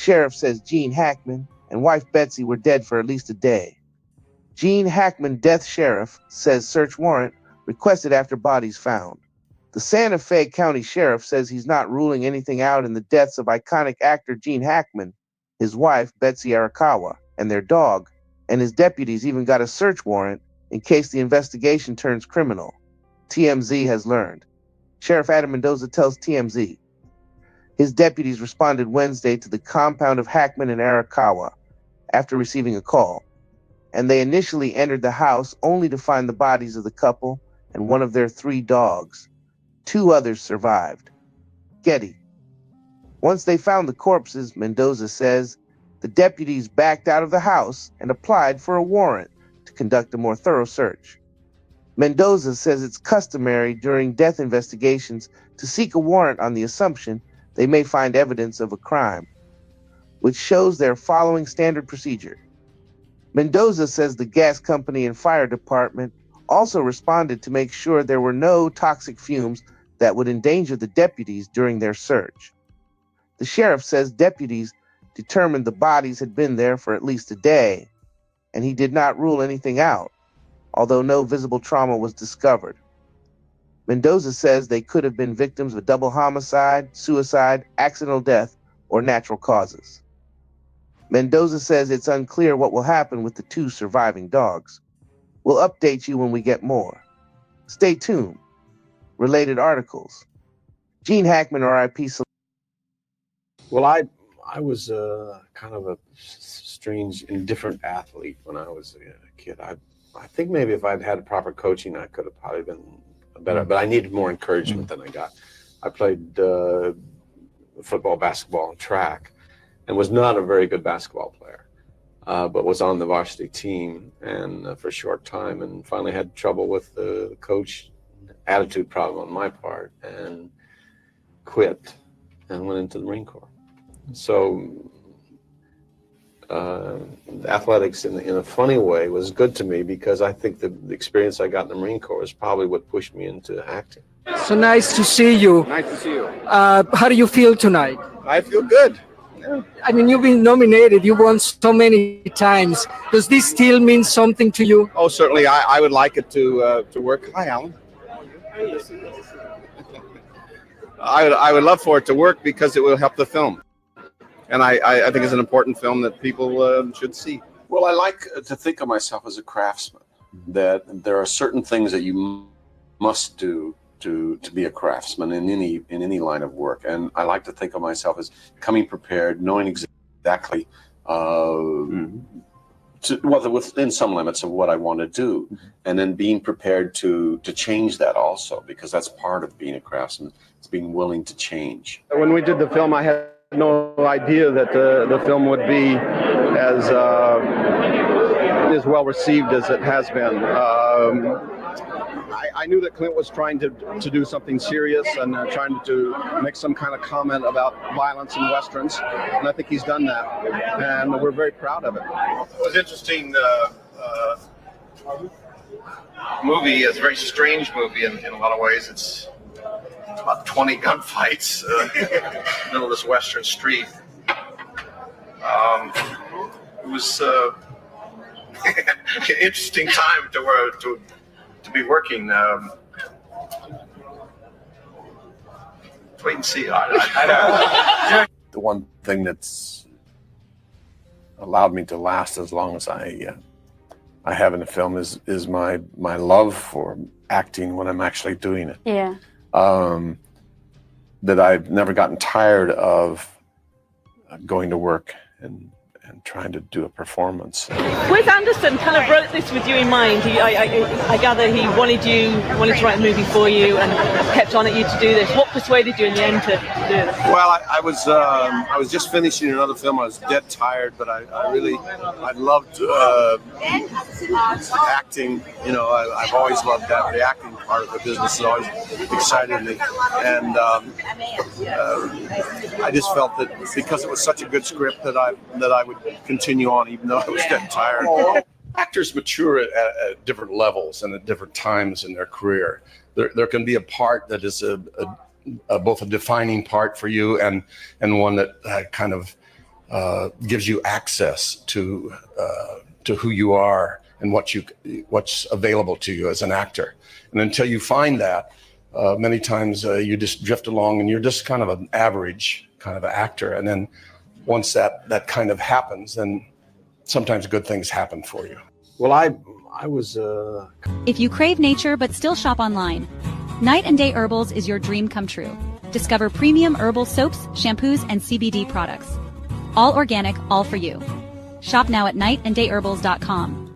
sheriff says Gene Hackman and wife Betsy were dead for at least a day. Gene Hackman, death sheriff, says search warrant requested after bodies found. The Santa Fe County Sheriff says he's not ruling anything out in the deaths of iconic actor Gene Hackman, his wife Betsy Arakawa, and their dog, and his deputies even got a search warrant in case the investigation turns criminal, TMZ has learned. Sheriff Adam Mendoza tells TMZ. His deputies responded Wednesday to the compound of Hackman and Arakawa after receiving a call, and they initially entered the house only to find the bodies of the couple and one of their 3 dogs. 2 others survived. Getty. Once they found the corpses, Mendoza says, the deputies backed out of the house and applied for a warrant to conduct a more thorough search. Mendoza says it's customary during death investigations to seek a warrant on the assumption they may find evidence of a crime, which shows they're following standard procedure. Mendoza says the gas company and fire department also responded to make sure there were no toxic fumes that would endanger the deputies during their search. The sheriff says deputies determined the bodies had been there for at least a day, and he did not rule anything out, although no visible trauma was discovered. Mendoza says they could have been victims of a double homicide, suicide, accidental death, or natural causes. Mendoza says it's unclear what will happen with the 2 surviving dogs. We'll update you when we get more. Stay tuned. Related articles. Gene Hackman, RIP. Well, I was kind of a strange, indifferent athlete when I was a kid. I think maybe if I'd had proper coaching, I could have probably been better, but I needed more encouragement than I got. I played football, basketball, and track, and was not a very good basketball player, but was on the varsity team and for a short time, and finally had trouble with the coach, attitude problem on my part, and quit and went into the Marine Corps. So athletics in a funny way was good to me because I think the experience I got in the Marine Corps is probably what pushed me into acting. So nice to see you. Nice to see you. How do you feel tonight? I feel good. Yeah. I mean, you've been nominated. You won so many times. Does this still mean something to you? Oh, certainly. I would like it to work. Hi, Alan. I would love for it to work because it will help the film. And I think it's an important film that people should see. Well, I like to think of myself as a craftsman, that there are certain things that you must do to be a craftsman in any line of work. And I like to think of myself as coming prepared, knowing exactly within some limits of what I want to do, and then being prepared to change that also, because that's part of being a craftsman. It's being willing to change. When we did the film, I had no idea that the film would be as well received as it has been. I knew that Clint was trying to do something serious and trying to make some kind of comment about violence in Westerns, and I think he's done that, and we're very proud of it. It was interesting movie. It's a very strange movie in a lot of ways. It's about 20 gunfights in the middle of this Western street. It was an interesting time to be working. Wait and see. The one thing that's allowed me to last as long as I have in the film is my love for acting when I'm actually doing it. Yeah. That I've never gotten tired of going to work and trying to do a performance. Wes Anderson kind of wrote this with you in mind. I gather he wanted to write a movie for you and kept on at you to do this. What persuaded you in the end to do this? Well, I was just finishing another film. I was dead tired, but I loved acting. You know, I've always loved that. The acting part of the business has always excited me, and I just felt that because it was such a good script that I would continue on even though I was dead tired. Actors mature at different levels and at different times in their career. There can be a part that is both a defining part for you and one that kind of gives you access to who you are and what's available to you as an actor. And until you find that, many times you just drift along and you're just kind of an average kind of actor. And then once that kind of happens, then sometimes good things happen for you. Well, I was If you crave nature but still shop online, Night and Day Herbals is your dream come true. Discover premium herbal soaps, shampoos, and CBD products. All organic, all for you. Shop now at nightanddayrherbals.com.